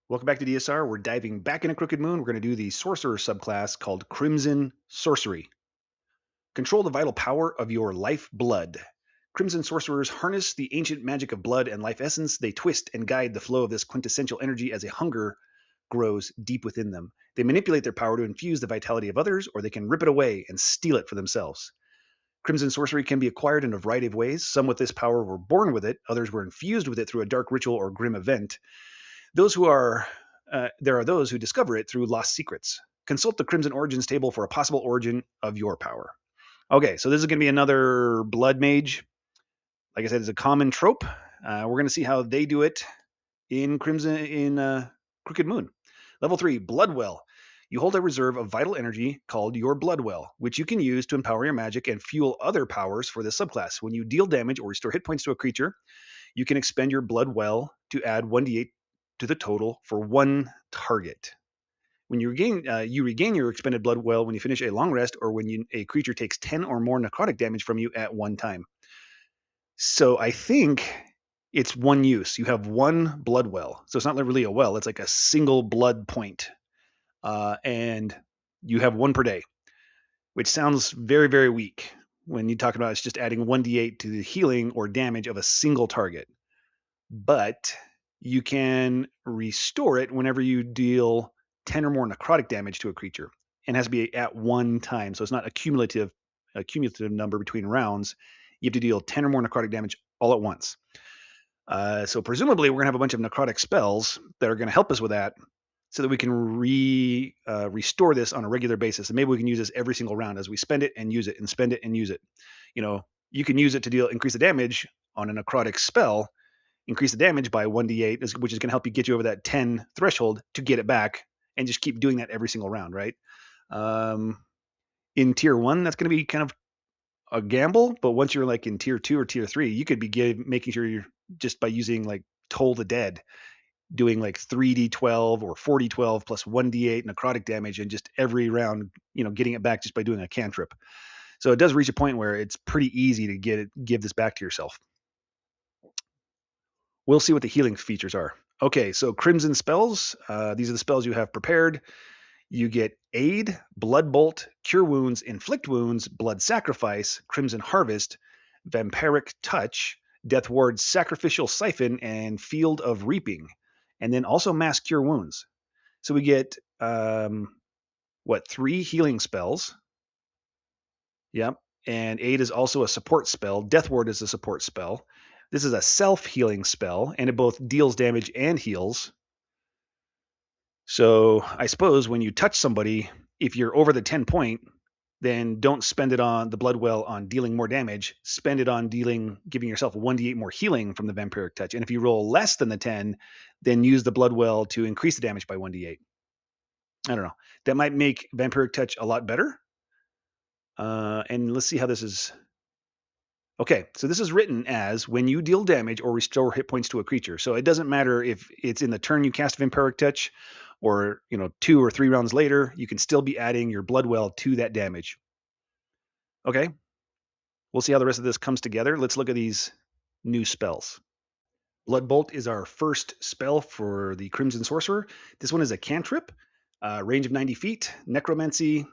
Welcome back to DSR. We're diving back into Crooked Moon. We're going to do the Sorcerer subclass called Crimson Sorcery. Control the vital power of your life blood. Crimson Sorcerers harness the ancient magic of blood and life essence. They twist and guide the flow of this quintessential energy as a hunger grows deep within them. They manipulate their power to infuse the vitality of others, or they can rip it away and steal it for themselves. Crimson Sorcery can be acquired in a variety of ways. Some with this power were born with it, others were infused with it through a dark ritual or grim event. There are those who discover it through lost secrets. Consult the Crimson Origins table for a possible origin of your power. Okay, so this is going to be another Blood Mage. Like I said, it's a common trope. We're going to see how they do it in Crooked Moon. Level 3, Blood Well. You hold a reserve of vital energy called your Blood Well, which you can use to empower your magic and fuel other powers for this subclass. When you deal damage or restore hit points to a creature, you can expend your Blood Well to add 1d8 to the total for one target. When you regain your expended blood well when you finish a long rest or when a creature takes 10 or more necrotic damage from you at one time. So I think it's one use. You have one blood well. So it's not really a well. It's like a single blood point. And you have one per day, which sounds very, very weak when you talk about it's just adding 1d8 to the healing or damage of a single target. But you can restore it whenever you deal 10 or more necrotic damage to a creature, and has to be at one time. So it's not a cumulative number between rounds. You have to deal 10 or more necrotic damage all at once. So presumably we're going to have a bunch of necrotic spells that are going to help us with that so that we can restore this on a regular basis. And maybe we can use this every single round as we spend it and use it and spend it and use it. You can use it to increase the damage on a necrotic spell, increase the damage by 1d8, which is going to help you get you over that 10 threshold to get it back, and just keep doing that every single round, right? In tier 1, that's going to be kind of a gamble, but once you're like in tier 2 or tier 3, you could be making sure you're just by using like Toll the Dead, doing like 3d12 or 4d12 plus 1d8 necrotic damage, and just every round, getting it back just by doing a cantrip. So it does reach a point where it's pretty easy to give this back to yourself. We'll see what the healing features are. Okay, so Crimson spells. These are the spells you have prepared. You get Aid, Blood Bolt, Cure Wounds, Inflict Wounds, Blood Sacrifice, Crimson Harvest, Vampiric Touch, Death Ward, Sacrificial Siphon, and Field of Reaping. And then also Mass Cure Wounds. So we get, 3 healing spells. Yep. And Aid is also a support spell. Death Ward is a support spell. This is a self-healing spell, and it both deals damage and heals. So I suppose when you touch somebody, if you're over the 10 point, then don't spend it on the blood well on dealing more damage. Spend it on giving yourself 1d8 more healing from the vampiric touch. And if you roll less than the 10, then use the blood well to increase the damage by 1d8. I don't know. That might make vampiric touch a lot better. And let's see how this is. Okay, so this is written as when you deal damage or restore hit points to a creature. So it doesn't matter if it's in the turn you cast Vampiric Touch or 2 or 3 rounds later, you can still be adding your blood well to that damage. Okay, we'll see how the rest of this comes together. Let's look at these new spells. Blood Bolt is our first spell for the Crimson Sorcerer. This one is a cantrip, range of 90 feet, necromancy.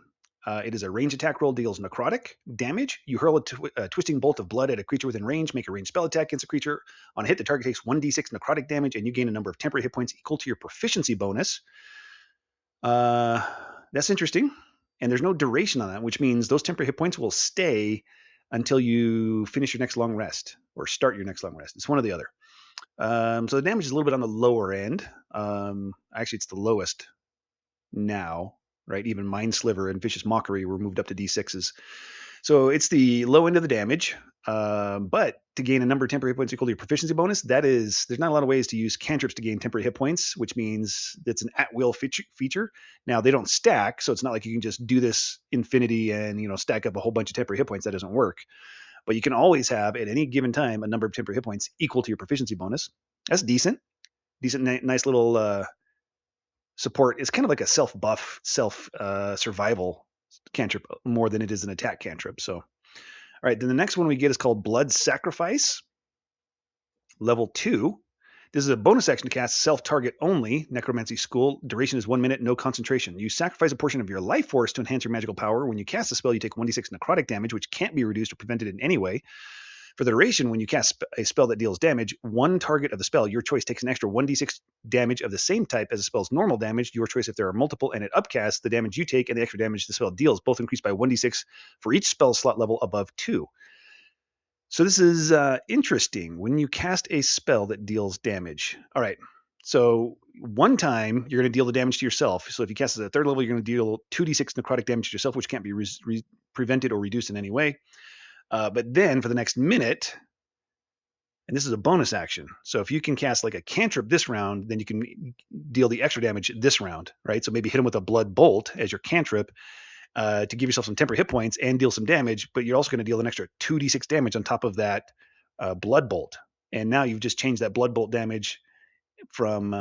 It is a range attack roll, deals necrotic damage. You hurl a twisting bolt of blood at a creature within range, make a ranged spell attack against a creature. On a hit, the target takes 1d6 necrotic damage, and you gain a number of temporary hit points equal to your proficiency bonus. That's interesting. And there's no duration on that, which means those temporary hit points will stay until you finish your next long rest or start your next long rest. It's one or the other. So the damage is a little bit on the lower end. Actually, it's the lowest now. Right, even Mind Sliver and Vicious Mockery were moved up to D6s. So it's the low end of the damage, but to gain a number of temporary hit points equal to your proficiency bonus, there's not a lot of ways to use cantrips to gain temporary hit points, which means it's an at-will feature. Now, they don't stack, so it's not like you can just do this infinity and stack up a whole bunch of temporary hit points. That doesn't work. But you can always have, at any given time, a number of temporary hit points equal to your proficiency bonus. That's decent. Nice little support. Is kind of like a self-buff, survival cantrip more than it is an attack cantrip. So, all right, then the next one we get is called Blood Sacrifice, level 2. This is a bonus action to cast self-target only, Necromancy School. Duration is 1 minute, no concentration. You sacrifice a portion of your life force to enhance your magical power. When you cast the spell, you take 1d6 necrotic damage, which can't be reduced or prevented in any way. For the duration, when you cast a spell that deals damage, one target of the spell, your choice, takes an extra 1d6 damage of the same type as the spell's normal damage, your choice if there are multiple, and it upcasts the damage you take and the extra damage the spell deals, both increased by 1d6 for each spell slot level above 2. So this is interesting. When you cast a spell that deals damage. All right. So one time you're going to deal the damage to yourself. So if you cast it at 3rd level, you're going to deal 2d6 necrotic damage to yourself, which can't be prevented or reduced in any way. But then for the next minute, and this is a bonus action. So if you can cast like a cantrip this round, then you can deal the extra damage this round, right? So maybe hit him with a blood bolt as your cantrip, to give yourself some temporary hit points and deal some damage, but you're also going to deal an extra 2d6 damage on top of that blood bolt. And now you've just changed that blood bolt damage from,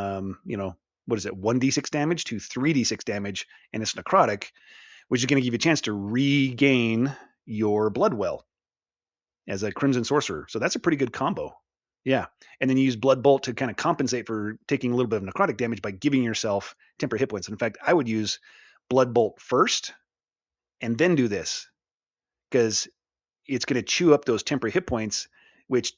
what is it, 1d6 damage to 3d6 damage, and it's necrotic, which is going to give you a chance to regain your blood well as a Crimson Sorcerer. So that's a pretty good combo. Yeah. And then you use Blood Bolt to kind of compensate for taking a little bit of necrotic damage by giving yourself temporary hit points. In fact, I would use Blood Bolt first and then do this, because it's going to chew up those temporary hit points, which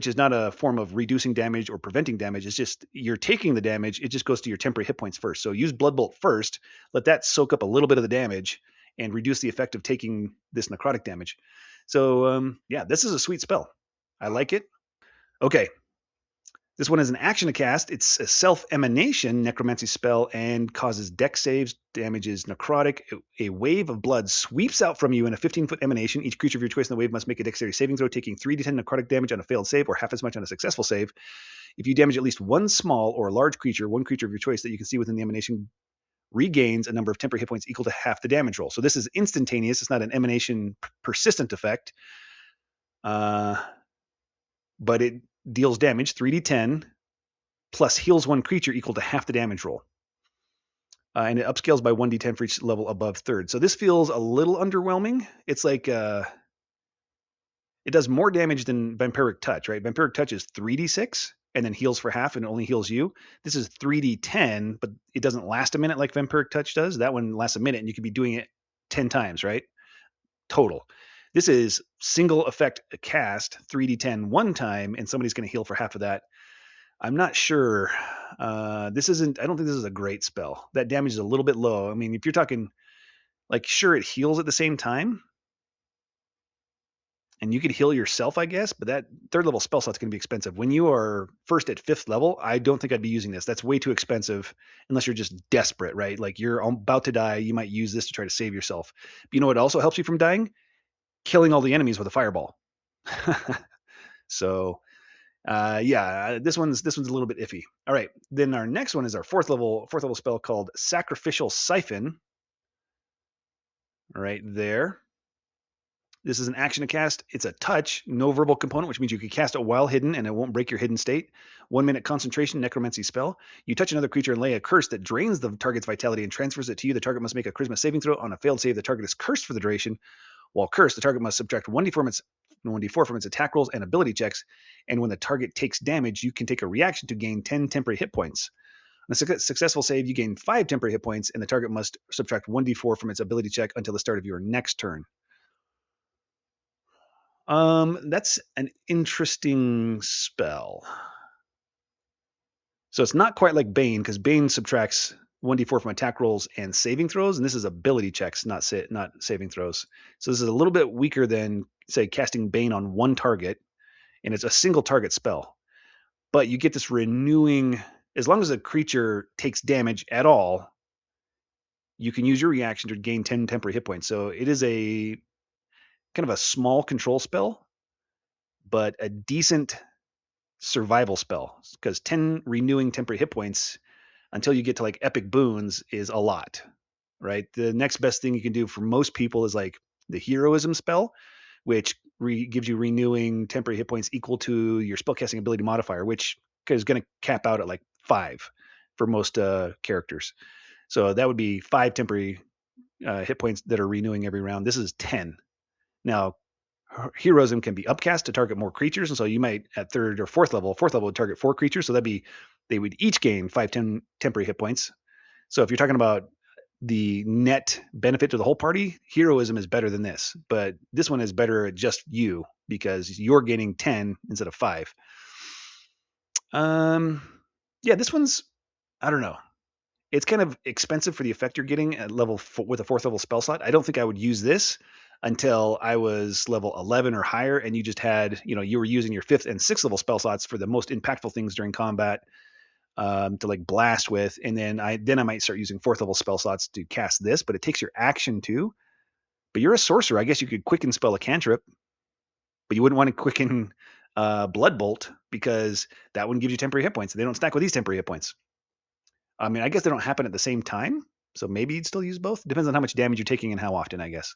is not a form of reducing damage or preventing damage. It's just you're taking the damage. It just goes to your temporary hit points first. So use Blood Bolt first, let that soak up a little bit of the damage and reduce the effect of taking this necrotic damage. So yeah, this is a sweet spell. I like it. Okay. This one is an action to cast. It's a self-emanation necromancy spell and causes dex saves, damages necrotic. A wave of blood sweeps out from you in a 15-foot emanation. Each creature of your choice in the wave must make a dexterity saving throw, taking 3d10 necrotic damage on a failed save or half as much on a successful save. If you damage at least one small or large creature, one creature of your choice that you can see within the emanation regains a number of temporary hit points equal to half the damage roll. So this is instantaneous. It's not an emanation persistent effect. But it deals damage, 3d10, plus heals one creature equal to half the damage roll. And it upscales by 1d10 for each level above 3rd. So this feels a little underwhelming. It's like it does more damage than Vampiric Touch, right? Vampiric Touch is 3d6 and then heals for half and only heals you. This is 3d10, but it doesn't last a minute like Vampiric Touch does. That one lasts a minute and you could be doing it 10 times, right? Total. This is single effect cast, 3d10 one time, and somebody's going to heal for half of that. I'm not sure. I don't think this is a great spell. That damage is a little bit low. I mean, if you're talking, like, sure, it heals at the same time, and you could heal yourself, I guess, but that 3rd level spell slot's going to be expensive. When you are first at 5th level, I don't think I'd be using this. That's way too expensive unless you're just desperate, right? Like you're about to die, you might use this to try to save yourself. But you know what also helps you from dying? Killing all the enemies with a fireball. So yeah, this one's a little bit iffy. All right, then our next one is our fourth level spell called Sacrificial Siphon. Right there. This is an action to cast. It's a touch, no verbal component, which means you can cast it while hidden and it won't break your hidden state. 1 minute concentration, necromancy spell. You touch another creature and lay a curse that drains the target's vitality and transfers it to you. The target must make a charisma saving throw. On a failed save, the target is cursed for the duration. While cursed, the target must subtract 1d4 from its attack rolls and ability checks. And when the target takes damage, you can take a reaction to gain 10 temporary hit points. On a successful save, you gain 5 temporary hit points, and the target must subtract 1d4 from its ability check until the start of your next turn. That's an interesting spell. So it's not quite like Bane, because Bane subtracts 1d4 from attack rolls and saving throws, and this is ability checks, not saving throws. So this is a little bit weaker than, say, casting Bane on one target, and it's a single target spell. But you get this renewing, as long as a creature takes damage at all, you can use your reaction to gain 10 temporary hit points. So it is a kind of a small control spell, but a decent survival spell, because 10 renewing temporary hit points until you get to like epic boons is a lot, right? The next best thing you can do for most people is like the heroism spell, which gives you renewing temporary hit points equal to your spellcasting ability modifier, which is going to cap out at like 5 for most characters. So that would be 5 temporary hit points that are renewing every round. This is 10. Now, Heroism can be upcast to target more creatures, and so you might at third or fourth level would target 4 creatures, so they would each gain 10 temporary hit points. So if you're talking about the net benefit to the whole party, heroism is better than this, but this one is better at just you because you're gaining 10 instead of 5. Um, yeah, this one's, I don't know. It's kind of expensive for the effect you're getting at level 4 with a 4th level spell slot. I don't think I would use this until I was level 11 or higher, and you just had, you were using your 5th and 6th level spell slots for the most impactful things during combat, to like blast with, and then I might start using 4th level spell slots to cast this, but it takes your action too. But you're a sorcerer. I guess you could quicken spell a cantrip, but you wouldn't want to quicken Blood Bolt because that one gives you temporary hit points. They don't stack with these temporary hit points. I mean, I guess they don't happen at the same time, so maybe you'd still use both. Depends on how much damage you're taking and how often, I guess.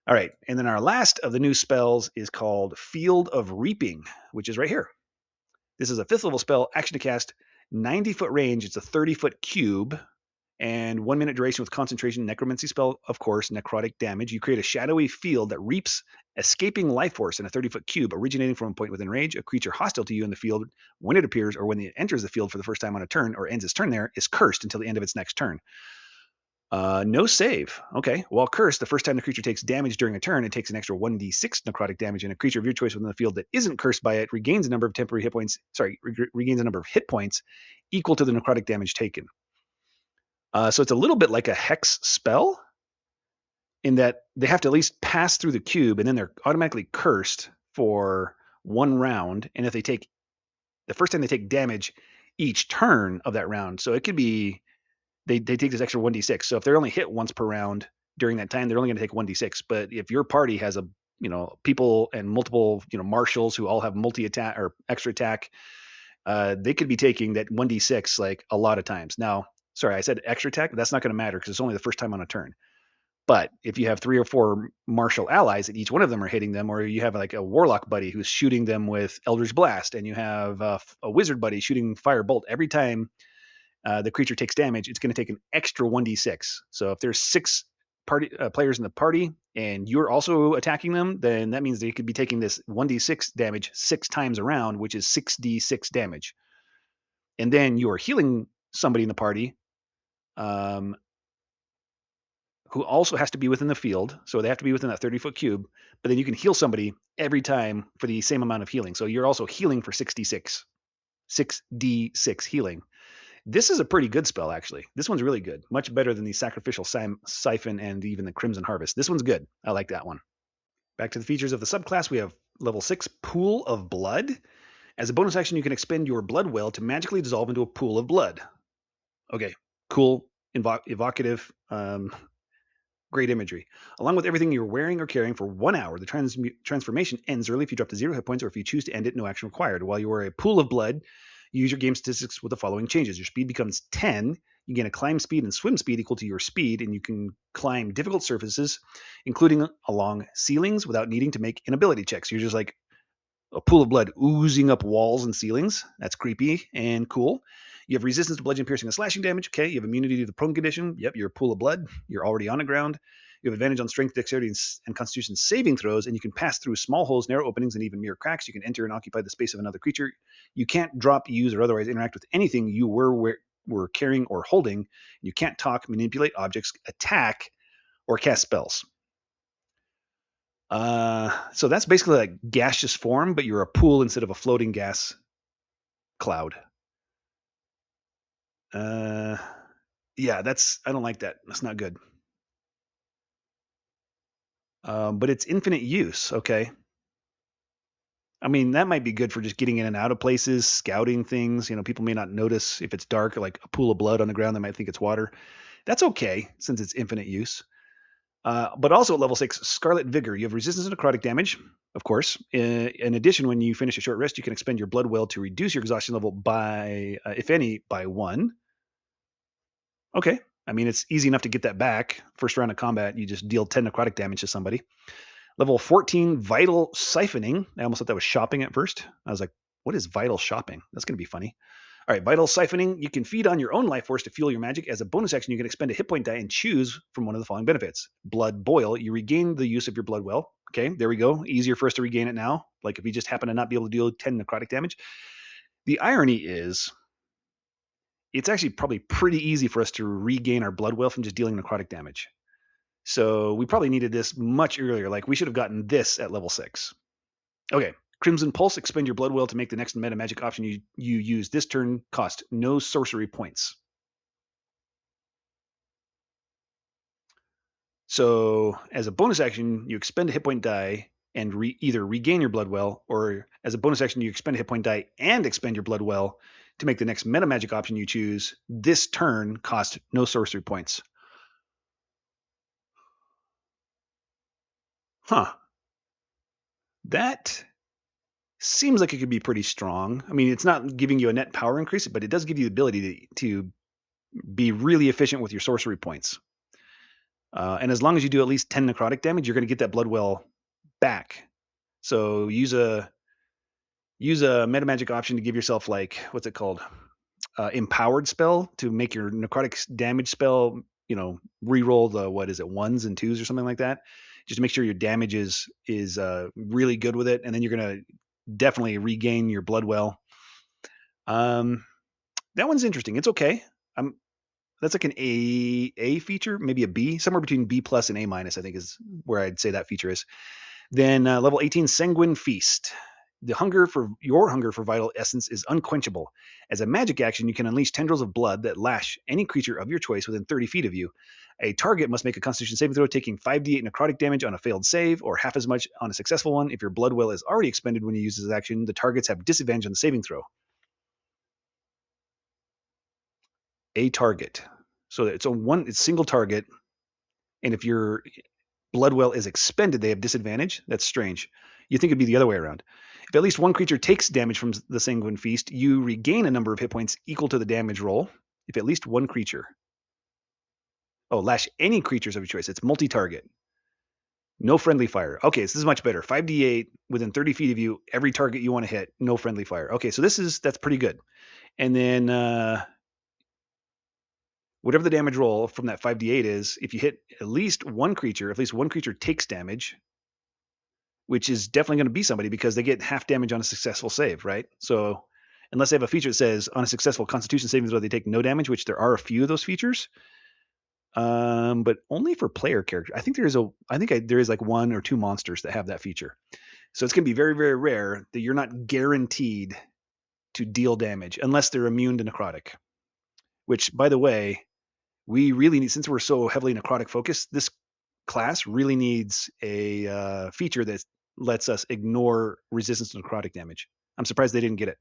All right, and then our last of the new spells is called Field of Reaping, which is right here. This is a 5th level spell, action to cast, 90-foot range. It's a 30-foot cube, and 1 minute duration with concentration. Necromancy spell, of course, necrotic damage. You create a shadowy field that reaps escaping life force in a 30-foot cube originating from a point within range. A creature hostile to you in the field, when it appears or when it enters the field for the first time on a turn or ends its turn there, is cursed until the end of its next turn. No save. Okay. While cursed, the first time the creature takes damage during a turn, it takes an extra 1d6 necrotic damage, and a creature of your choice within the field that isn't cursed by it regains a number of temporary hit points. Regains a number of hit points equal to the necrotic damage taken. So it's a little bit like a hex spell in that they have to at least pass through the cube, and then they're automatically cursed for 1 round. And if they take the first time they take damage each turn of that round, so it could be they take this extra 1d6. So if they're only hit once per round during that time, they're only going to take 1d6. But if your party has people and multiple marshals who all have multi attack or extra attack, they could be taking that 1d6 like a lot of times. Now, sorry, I said extra attack. That's not going to matter because it's only the first time on a turn. But if you have 3 or 4 martial allies and each one of them are hitting them, or you have like a warlock buddy who's shooting them with Eldritch Blast, and you have a wizard buddy shooting Firebolt, every time the creature takes damage, it's going to take an extra 1d6. So if there's 6 players in the party and you're also attacking them, then that means they could be taking this 1d6 damage 6 times around, which is 6d6 damage. And then you are healing somebody in the party, who also has to be within the field. So they have to be within that 30-foot cube. But then you can heal somebody every time for the same amount of healing. So you're also healing for 6d6 healing. This is a pretty good spell, actually. This one's really good. Much better than the Sacrificial Siphon and even the Crimson Harvest. This one's good. I like that one. Back to the features of the subclass, we have level 6, Pool of Blood. As a bonus action, you can expend your Blood Well to magically dissolve into a pool of blood. Okay, cool, evocative, great imagery. Along with everything you're wearing or carrying for 1 hour, the transformation ends early if you drop to 0 hit points, or if you choose to end it, no action required. While you are a pool of blood, you use your game statistics with the following changes. Your speed becomes 10. You gain a climb speed and swim speed equal to your speed, and you can climb difficult surfaces, including along ceilings, without needing to make an ability check. So you're just like a pool of blood oozing up walls and ceilings. That's creepy and cool. You have resistance to bludgeoning, piercing, and slashing damage. Okay. You have immunity to the prone condition. Yep. You're a pool of blood. You're already on the ground. You have advantage on strength, dexterity, and constitution saving throws, and you can pass through small holes, narrow openings, and even mere cracks. You can enter and occupy the space of another creature. You can't drop, use, or otherwise interact with anything you were carrying or holding. You can't talk, manipulate objects, attack, or cast spells. So that's basically like gaseous form, but you're a pool instead of a floating gas cloud. Yeah, I don't like that. That's not good. But it's infinite use. Okay. I mean, that might be good for just getting in and out of places, scouting things. People may not notice if it's dark, like a pool of blood on the ground. They might think it's water. That's okay since it's infinite use. But also at level 6, Scarlet Vigor. You have resistance to necrotic damage, of course. In addition, when you finish a short rest, you can expend your blood well to reduce your exhaustion level by, if any, by 1. Okay. I mean, it's easy enough to get that back. First round of combat, you just deal 10 necrotic damage to somebody. Level 14, Vital Siphoning. I almost thought that was shopping at first. I was like, what is Vital Shopping? That's going to be funny. All right, vital siphoning. You can feed on your own life force to fuel your magic. As a bonus action, you can expend a hit point die and choose from one of the following benefits. Blood boil. You regain the use of your blood well. Okay, there we go. Easier for us to regain it now. Like if we just happen to not be able to deal 10 necrotic damage. The irony is, it's actually probably pretty easy for us to regain our blood well from just dealing necrotic damage. So we probably needed this much earlier. Like we should have gotten this at level 6. Okay, Crimson Pulse. Expend your blood well to make the next meta magic option you use this turn cost no sorcery points. So as a bonus action, you expend a hit point die and either regain your blood well, or as a bonus action, you expend a hit point die and expend your blood well to make the next meta magic option you choose this turn cost no sorcery points. Huh. That seems like it could be pretty strong. I mean, it's not giving you a net power increase, but it does give you the ability to be really efficient with your sorcery points. And as long as you do at least 10 necrotic damage, you're going to get that blood well back. So use a meta magic option to give yourself, like, what's it called? Empowered spell to make your necrotic damage spell, re-roll the, what is it, 1s and 2s or something like that. Just to make sure your damage is really good with it, and then you're going to definitely regain your blood well. That one's interesting. It's okay. That's like an A feature, maybe a B, somewhere between B plus and A minus, I think is where I'd say that feature is. Then level 18, Sanguine Feast. Your hunger for vital essence is unquenchable. As a magic action, you can unleash tendrils of blood that lash any creature of your choice within 30 feet of you. A target must make a Constitution saving throw, taking 5d8 necrotic damage on a failed save, or half as much on a successful one. If your blood well is already expended when you use this action, the targets have disadvantage on the saving throw. A target. So it's it's single target, and if your blood well is expended, they have disadvantage. That's strange. You think it'd be the other way around. If at least one creature takes damage from the Sanguine Feast, you regain a number of hit points equal to the damage roll. If at least one creature. Oh, lash any creatures of your choice. It's multi-target. No friendly fire. Okay, so this is much better. 5d8 within 30 feet of you, every target you want to hit, no friendly fire. Okay, so that's pretty good. And then whatever the damage roll from that 5d8 is, if you hit at least one creature takes damage, which is definitely going to be somebody because they get half damage on a successful save, right? So unless they have a feature that says on a successful Constitution saving throw they take no damage, which there are a few of those features, but only for player characters. I think there is like one or two monsters that have that feature. So it's going to be very, very rare that you're not guaranteed to deal damage unless they're immune to necrotic. Which, by the way, we really need, since we're so heavily necrotic focused, this class really needs a feature that lets us ignore resistance to necrotic damage. I'm surprised they didn't get it.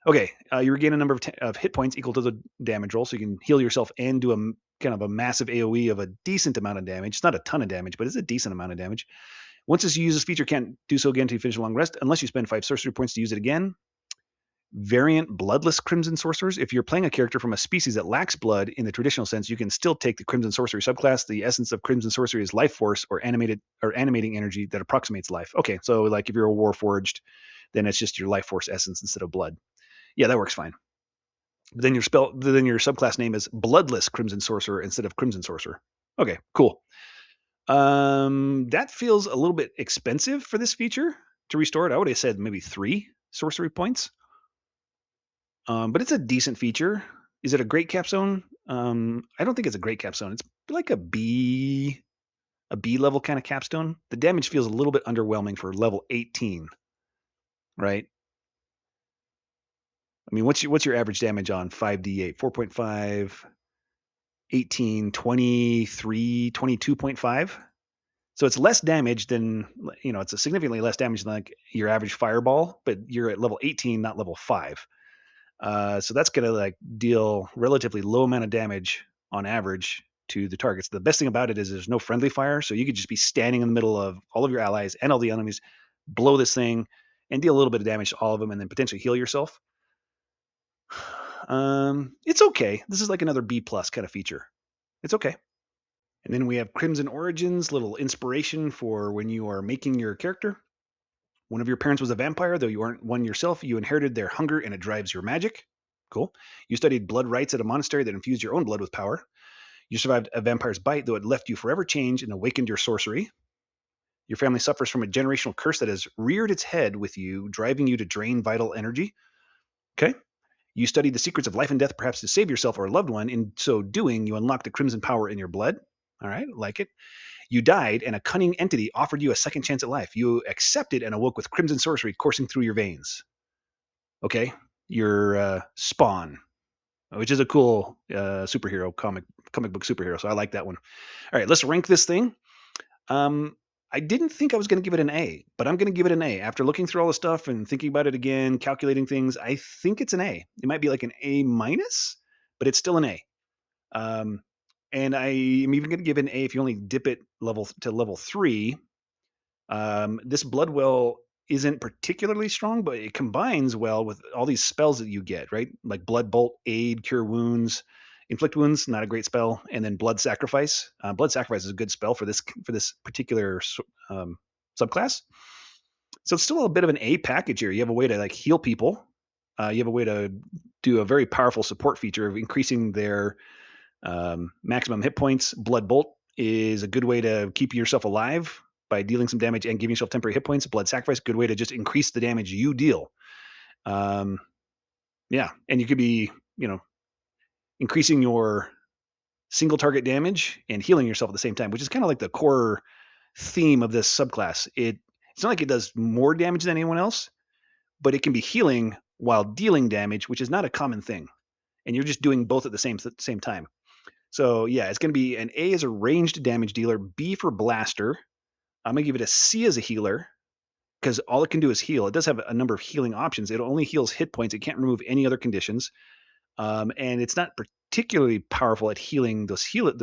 Okay, you regain a number of hit points equal to the damage roll, so you can heal yourself and do a kind of a massive AoE of a decent amount of damage. It's not a ton of damage, but it's a decent amount of damage. Once you use this feature, can't do so again until you finish a long rest, unless you spend 5 sorcery points to use it again. Variant Bloodless Crimson Sorcerers. If you're playing a character from a species that lacks blood in the traditional sense, you can still take the Crimson Sorcery subclass. The essence of Crimson Sorcery is life force or animating energy that approximates life. Okay, so like if you're a Warforged, then it's just your life force essence instead of blood. Yeah, that works fine. But then your subclass name is Bloodless Crimson Sorcerer instead of Crimson Sorcerer. Okay, cool. That feels a little bit expensive for this feature to restore it. I would have said maybe 3 sorcery points. But it's a decent feature. Is it a great capstone? I don't think it's a great capstone. It's like a B level kind of capstone. The damage feels a little bit underwhelming for level 18, right? I mean, what's your average damage on 5d8? 4.5, 18, 23, 22.5. So it's less damage than, it's a significantly less damage than like your average fireball, but you're at level 18, not level 5. So that's going to like deal relatively low amount of damage on average to the targets. The best thing about it is there's no friendly fire, so you could just be standing in the middle of all of your allies and all the enemies, blow this thing, and deal a little bit of damage to all of them, and then potentially heal yourself. It's okay. This is like another B plus kind of feature. It's okay. And then we have Crimson Origins, little inspiration for when you are making your character. One of your parents was a vampire, though you aren't one yourself. You inherited their hunger, and it drives your magic. Cool. You studied blood rites at a monastery that infused your own blood with power. You survived a vampire's bite, though it left you forever changed and awakened your sorcery. Your family suffers from a generational curse that has reared its head with you, driving you to drain vital energy. Okay. You studied the secrets of life and death, perhaps to save yourself or a loved one. In so doing, you unlocked the crimson power in your blood. All right, like it. You died, and a cunning entity offered you a second chance at life. You accepted and awoke with crimson sorcery coursing through your veins. Okay. Your Spawn, which is a cool superhero comic book superhero. So I like that one. All right, let's rank this thing. I didn't think I was going to give it an A, but I'm going to give it an A. After looking through all the stuff and thinking about it again, calculating things, I think it's an A. It might be like an A minus, but it's still an A. And I am even going to give it an A if you only dip it level 3. This Bloodwell isn't particularly strong, but it combines well with all these spells that you get, right? Like Blood Bolt, Aid, Cure Wounds, Inflict Wounds, not a great spell, and then Blood Sacrifice. Blood Sacrifice is a good spell for this particular subclass. So it's still a bit of an A package here. You have a way to like heal people. You have a way to do a very powerful support feature of increasing their maximum hit points. Blood Bolt is a good way to keep yourself alive by dealing some damage and giving yourself temporary hit points. Blood Sacrifice, good way to just increase the damage you deal. Yeah, and you could be, increasing your single target damage and healing yourself at the same time, which is kind of like the core theme of this subclass. It's not like it does more damage than anyone else, but it can be healing while dealing damage, which is not a common thing. And you're just doing both at the same time. So yeah, it's going to be an A as a ranged damage dealer, B for blaster. I'm going to give it a C as a healer because all it can do is heal. It does have a number of healing options. It only heals hit points. It can't remove any other conditions. And it's not particularly powerful at healing those hit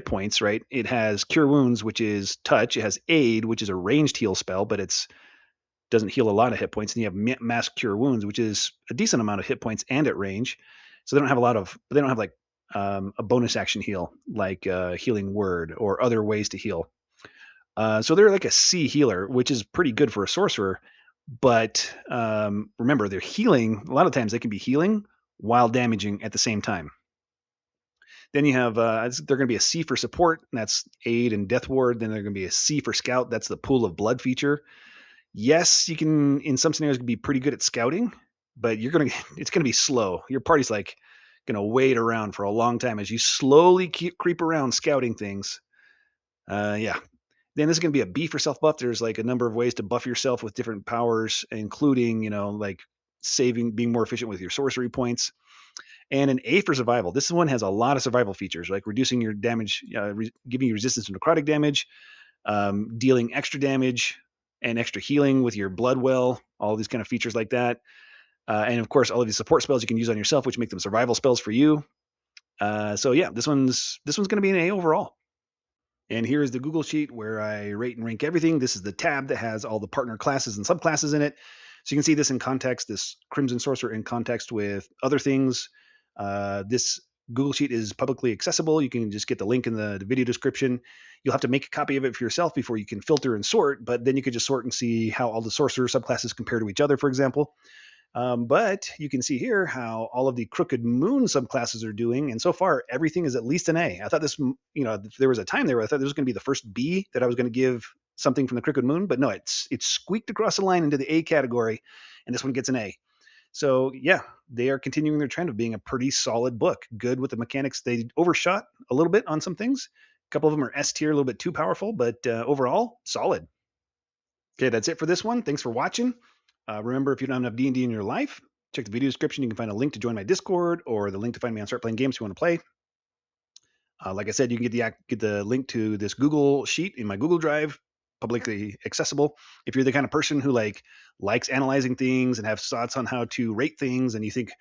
points, right? It has Cure Wounds, which is touch. It has Aid, which is a ranged heal spell, but it's doesn't heal a lot of hit points. And you have Mass Cure Wounds, which is a decent amount of hit points and at range. So they don't have like a bonus action heal like Healing Word or other ways to heal. So they're like a C healer, which is pretty good for a sorcerer. But remember, they're healing. A lot of times they can be healing while damaging at the same time. Then you have they're going to be a C for support, and that's Aid and Death Ward. Then they're going to be a C for Scout. That's the Pool of Blood feature. Yes, you can in some scenarios be pretty good at scouting, but it's gonna be slow. Your party's like gonna wait around for a long time as you slowly creep around scouting things. Yeah. Then this is gonna be a B for self buff. There's like a number of ways to buff yourself with different powers, including like being more efficient with your sorcery points. And an A for survival. This one has a lot of survival features, like reducing your damage, giving you resistance to necrotic damage, dealing extra damage and extra healing with your blood well, all these kind of features like that. And of course, all of these support spells you can use on yourself, which make them survival spells for you. So yeah, this one's going to be an A overall. And here is the Google sheet where I rate and rank everything. This is the tab that has all the partner classes and subclasses in it. So you can see this in context, this Crimson Sorcerer in context with other things. This Google Sheet is publicly accessible. You can just get the link in the video description. You'll have to make a copy of it for yourself before you can filter and sort, but then you could just sort and see how all the sorcerer subclasses compare to each other, for example. But you can see here how all of the Crooked Moon subclasses are doing, and so far everything is at least an A. I thought this, there was a time there where I thought this was going to be the first B that I was going to give something from the Crooked Moon, but no, it's squeaked across the line into the A category, and this one gets an A. So yeah, they are continuing their trend of being a pretty solid book. Good with the mechanics. They overshot a little bit on some things. A couple of them are S tier, a little bit too powerful, but overall, solid. Okay, that's it for this one. Thanks for watching. Remember, if you don't have enough D&D in your life, check the video description. You can find a link to join my Discord or the link to find me on Start Playing Games if you want to play. Like I said, you can get the link to this Google Sheet in my Google Drive, publicly accessible. If you're the kind of person who likes analyzing things and have thoughts on how to rate things, and you think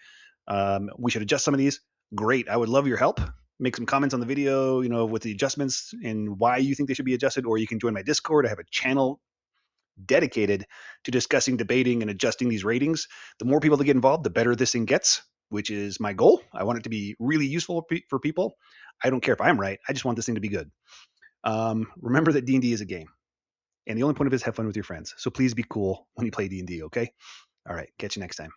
we should adjust some of these, great. I would love your help. Make some comments on the video, with the adjustments and why you think they should be adjusted, or you can join my Discord. I have a channel dedicated to discussing, debating, and adjusting these ratings. The more people that get involved, the better this thing gets, which is my goal. I want it to be really useful for people. I don't care if I'm right. I just want this thing to be good. Remember that D&D is a game, and the only point of it is have fun with your friends. So please be cool when you play D&D, okay? All right, catch you next time.